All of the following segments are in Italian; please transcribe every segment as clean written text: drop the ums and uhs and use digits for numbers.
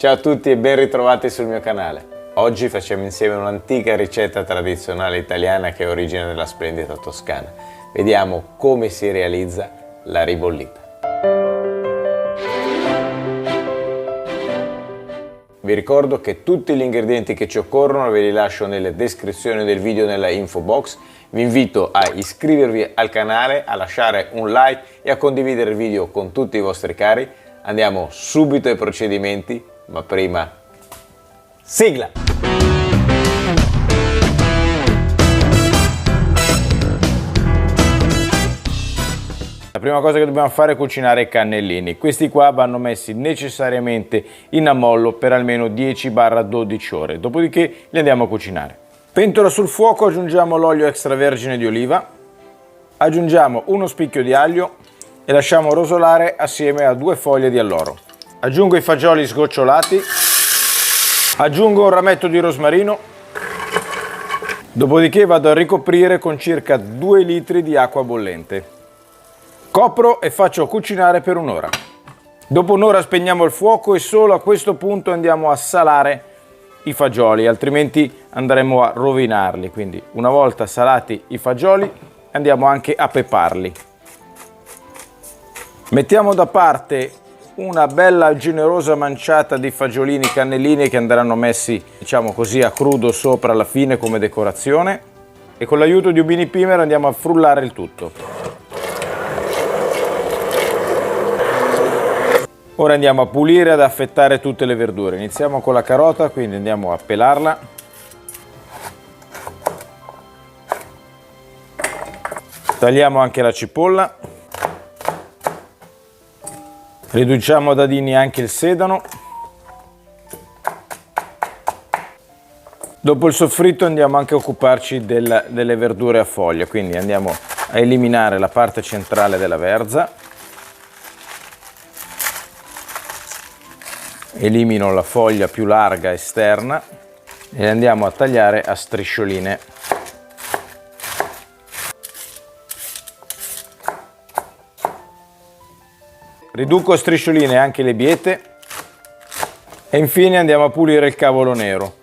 Ciao a tutti e ben ritrovati sul mio canale. Oggi facciamo insieme un'antica ricetta tradizionale italiana che ha origine nella splendida Toscana. Vediamo come si realizza la ribollita. Vi ricordo che tutti gli ingredienti che ci occorrono ve li lascio nelle descrizioni del video, nella info box. Vi invito a iscrivervi al canale, a lasciare un like e a condividere il video con tutti i vostri cari. Andiamo subito ai procedimenti, ma prima sigla! La prima cosa che dobbiamo fare è cucinare i cannellini. Questi qua vanno messi necessariamente in ammollo per almeno 10-12 ore, dopodiché li andiamo a cucinare. Pentola sul fuoco, aggiungiamo l'olio extravergine di oliva, aggiungiamo uno spicchio di aglio e lasciamo rosolare assieme a 2 foglie di alloro. Aggiungo i fagioli sgocciolati, aggiungo un rametto di rosmarino, dopodiché vado a ricoprire con circa 2 litri di acqua bollente. Copro e faccio cucinare per un'ora. Dopo un'ora spegniamo il fuoco e solo a questo punto andiamo a salare i fagioli, altrimenti andremo a rovinarli. Quindi una volta salati i fagioli andiamo anche a peparli. Mettiamo da parte una bella generosa manciata di fagiolini cannellini che andranno messi, diciamo così, a crudo sopra alla fine come decorazione, e con l'aiuto di un mini pimer andiamo a frullare il tutto. Ora andiamo a pulire, ad affettare tutte le verdure. Iniziamo con la carota, quindi andiamo a pelarla. Tagliamo anche la cipolla. Riduciamo a dadini anche il sedano. Dopo il soffritto andiamo anche a occuparci delle verdure a foglia, quindi andiamo a eliminare la parte centrale della verza. Elimino la foglia più larga esterna e andiamo a tagliare a striscioline. Riduco a striscioline anche le biete e infine andiamo a pulire il cavolo nero.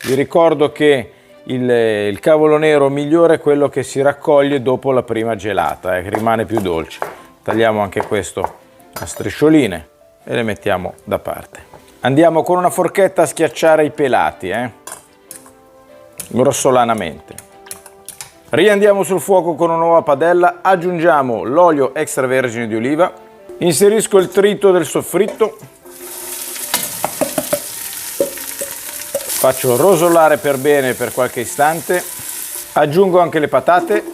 Vi ricordo che il cavolo nero migliore è quello che si raccoglie dopo la prima gelata, che rimane più dolce. Tagliamo anche questo a striscioline e le mettiamo da parte. Andiamo con una forchetta a schiacciare i pelati, grossolanamente. Riandiamo sul fuoco con una nuova padella, aggiungiamo l'olio extravergine di oliva, inserisco il trito del soffritto, faccio rosolare per bene per qualche istante, aggiungo anche le patate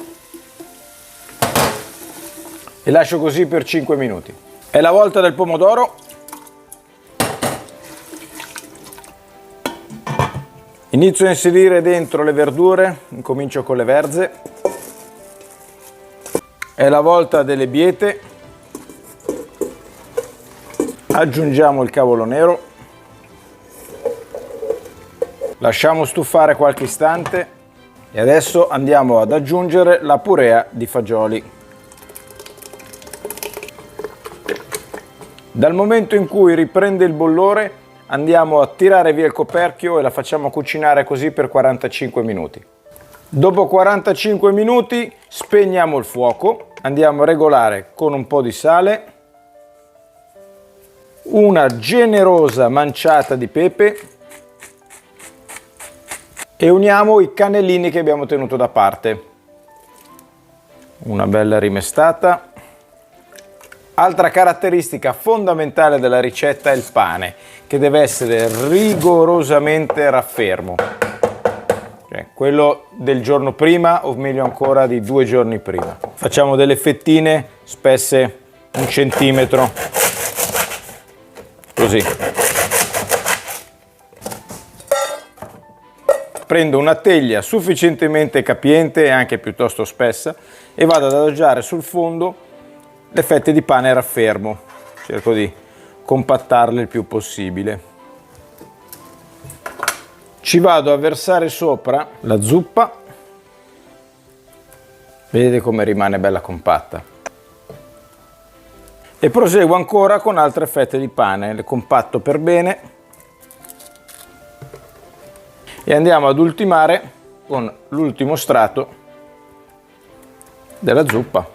e lascio così per 5 minuti. È la volta del pomodoro. Inizio a inserire dentro le verdure, incomincio con le verze. È la volta delle biete. Aggiungiamo il cavolo nero. Lasciamo stufare qualche istante e adesso andiamo ad aggiungere la purea di fagioli. Dal momento in cui riprende il bollore andiamo a tirare via il coperchio e la facciamo cucinare così per 45 minuti. Dopo 45 minuti spegniamo il fuoco, andiamo a regolare con un po' di sale, una generosa manciata di pepe e uniamo i cannellini che abbiamo tenuto da parte. Una bella rimestata. Altra caratteristica fondamentale della ricetta è il pane, che deve essere rigorosamente raffermo. Cioè, quello del giorno prima, o meglio ancora di 2 giorni prima. Facciamo delle fettine spesse 1 centimetro, così. Prendo una teglia sufficientemente capiente e anche piuttosto spessa e vado ad adagiare sul fondo le fette di pane raffermo. Cerco di compattarle il più possibile. Ci vado a versare sopra la zuppa. Vedete come rimane bella compatta. E proseguo ancora con altre fette di pane, le compatto per bene e andiamo ad ultimare con l'ultimo strato della zuppa.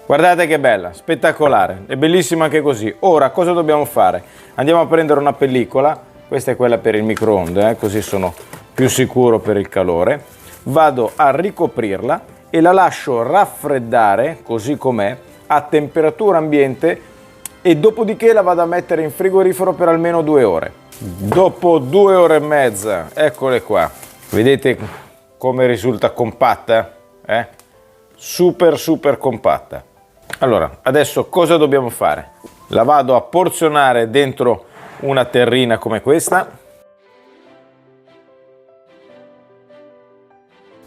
Guardate che bella, spettacolare, è bellissima anche così. Ora cosa dobbiamo fare? Andiamo a prendere una pellicola, questa è quella per il microonde, così sono più sicuro per il calore. Vado a ricoprirla e la lascio raffreddare così com'è a temperatura ambiente e dopodiché la vado a mettere in frigorifero per almeno 2 ore. Dopo 2 ore e mezza, eccole qua. Vedete come risulta compatta? Super compatta. Allora, adesso cosa dobbiamo fare? La vado a porzionare dentro una terrina come questa.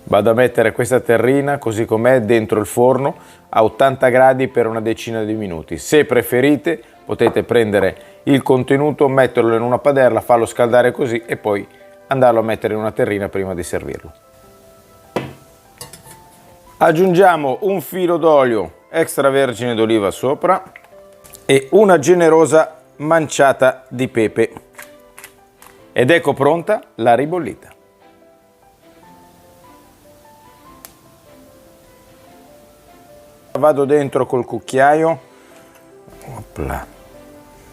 Vado a mettere questa terrina così com'è dentro il forno a 80 gradi per una decina di minuti. Se preferite potete prendere il contenuto, metterlo in una padella, farlo scaldare così e poi andarlo a mettere in una terrina prima di servirlo. Aggiungiamo un filo d'olio extravergine d'oliva sopra e una generosa manciata di pepe. Ed ecco pronta la ribollita. Vado dentro col cucchiaio. Opla.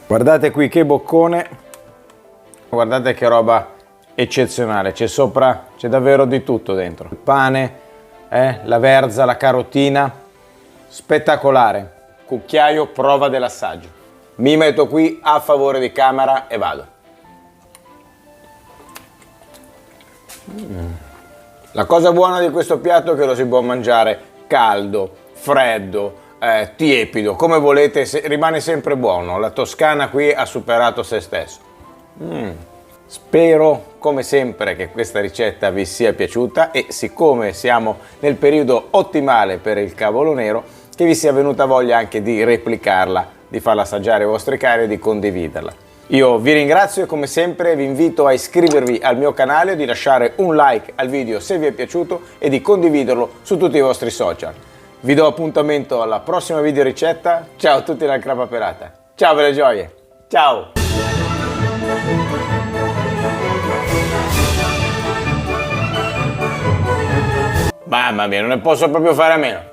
Guardate qui che boccone. Guardate che roba eccezionale. C'è sopra, c'è davvero di tutto dentro. Il pane, la verza, la carotina. Spettacolare. Cucchiaio, prova dell'assaggio. Mi metto qui a favore di camera e vado. La cosa buona di questo piatto è che lo si può mangiare caldo, freddo, tiepido, come volete, rimane sempre buono. La Toscana qui ha superato se stesso. Spero, come sempre, che questa ricetta vi sia piaciuta e siccome siamo nel periodo ottimale per il cavolo nero, che vi sia venuta voglia anche di replicarla, di farla assaggiare ai vostri cari e di condividerla. Io vi ringrazio e come sempre vi invito a iscrivervi al mio canale, di lasciare un like al video se vi è piaciuto e di condividerlo su tutti i vostri social. Vi do appuntamento alla prossima video ricetta. Ciao a tutti dal Crapaperata. Ciao belle gioie. Ciao. Mamma mia, non ne posso proprio fare a meno.